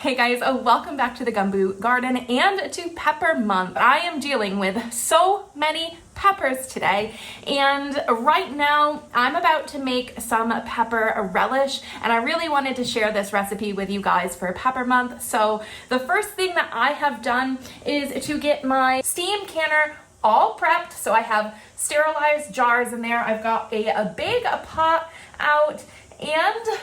Hey guys, welcome back to the Gumboot garden and to pepper month. I am dealing with so many peppers today, and right now I'm about to make some pepper relish, and I really wanted to share this recipe with you guys for pepper month. So the first thing that I have done is to get my steam canner all prepped. So I have sterilized jars in there. I've got a big pot out, and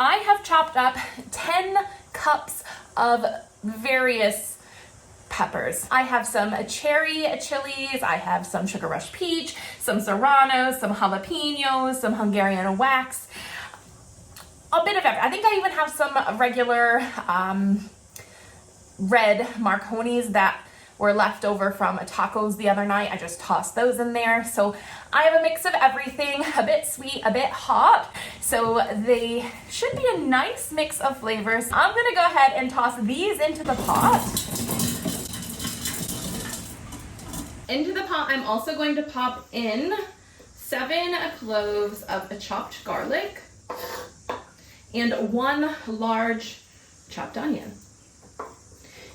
I have chopped up 10 cups of various peppers. I have some cherry chilies, I have some sugar rush peach, some serranos, some jalapenos, some Hungarian wax, a bit of everything. I think I even have some regular red Marconis that were left over from tacos the other night. I just tossed those in there. So I have a mix of everything, a bit sweet, a bit hot. So they should be a nice mix of flavors. I'm gonna go ahead and toss these into the pot. Into the pot, I'm also going to pop in 7 cloves of chopped garlic and 1 large chopped onion.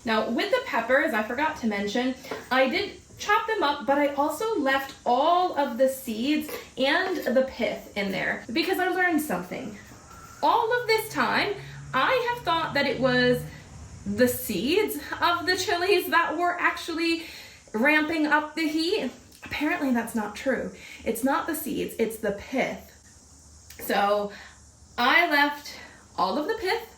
Now with the peppers, I forgot to mention, I did chop them up, but I also left all of the seeds and the pith in there because I learned something. All of this time, I have thought that it was the seeds of the chilies that were actually ramping up the heat. Apparently that's not true. It's not the seeds, it's the pith. So I left all of the pith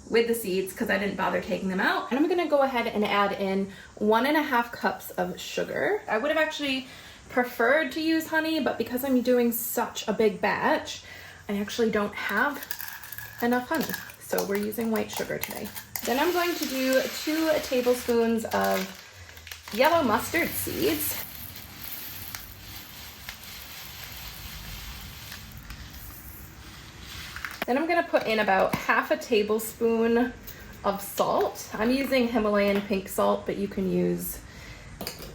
with the seeds because I didn't bother taking them out. And I'm gonna go ahead and add in 1.5 cups of sugar. I would have actually preferred to use honey, but because I'm doing such a big batch, I actually don't have enough honey. So we're using white sugar today. Then I'm going to do 2 tablespoons of yellow mustard seeds. Then I'm gonna put in about 1/2 tablespoon of salt. I'm using Himalayan pink salt, but you can use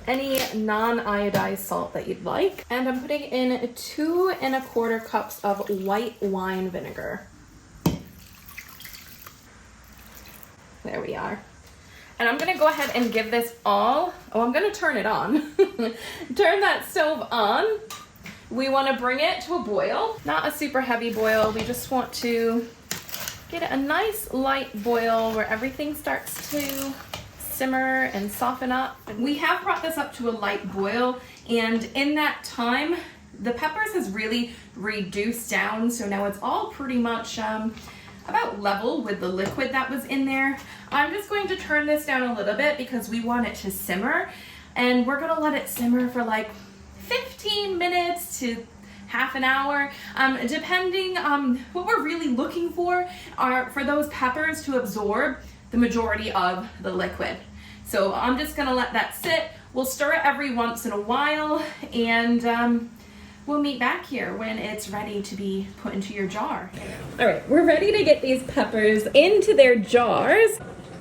any non-iodized salt that you'd like. And I'm putting in 2¼ cups of white wine vinegar. There we are. And I'm gonna go ahead and give this all, I'm gonna turn it on. Turn that stove on. We want to bring it to a boil, not a super heavy boil. We just want to get a nice light boil where everything starts to simmer and soften up. We have brought this up to a light boil, and in that time, the peppers has really reduced down. So now it's all pretty much about level with the liquid that was in there. I'm just going to turn this down a little bit because we want it to simmer, and we're gonna let it simmer for like 15 minutes to half an hour, depending on what we're really looking for are for those peppers to absorb the majority of the liquid. So I'm just gonna let that sit. We'll stir it every once in a while, and we'll meet back here when it's ready to be put into your jar. All right, we're ready to get these peppers into their jars.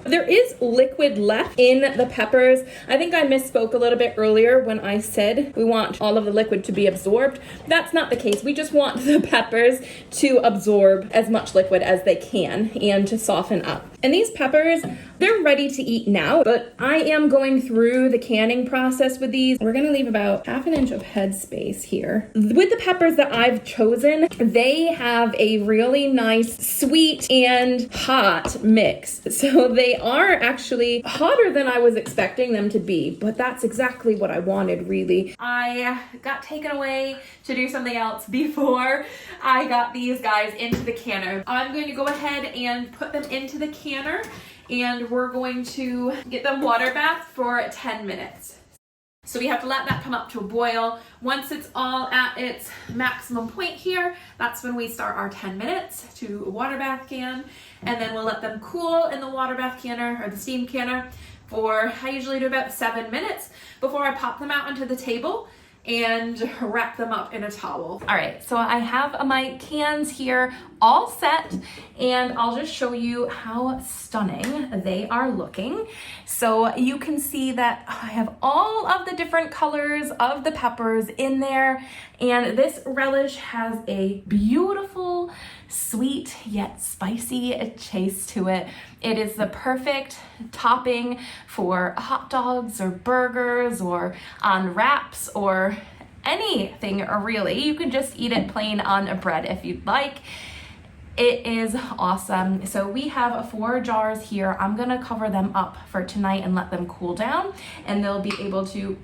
There is liquid left in the peppers. I think I misspoke a little bit earlier when I said we want all of the liquid to be absorbed. That's not the case. We just want the peppers to absorb as much liquid as they can and to soften up. And these peppers, they're ready to eat now, but I am going through the canning process with these. We're gonna leave about 1/2 inch of head space here. With the peppers that I've chosen, they have a really nice sweet and hot mix. So they are actually hotter than I was expecting them to be, but that's exactly what I wanted, really. I got taken away to do something else before I got these guys into the canner. I'm going to go ahead and put them into the canner, and we're going to get them water bath for 10 minutes. So we have to let that come up to a boil. Once it's all at its maximum point here, that's when we start our 10 minutes to water bath can, and then we'll let them cool in the water bath canner or the steam canner for, I usually do about 7 minutes before I pop them out onto the table and wrap them up in a towel. All right, so I have my cans here all set, and I'll just show you how stunning they are looking. So you can see that I have all of the different colors of the peppers in there, and this relish has a beautiful sweet yet spicy taste to it. It is the perfect topping for hot dogs or burgers or on wraps or anything really. You can just eat it plain on a bread if you'd like. It is awesome. So we have 4 jars here. I'm gonna cover them up for tonight and let them cool down, and they'll be able to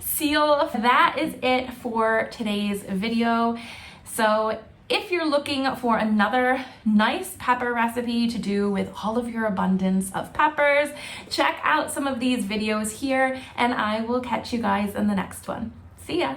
seal. That is it for today's video. So if you're looking for another nice pepper recipe to do with all of your abundance of peppers, check out some of these videos here, and I will catch you guys in the next one. See ya.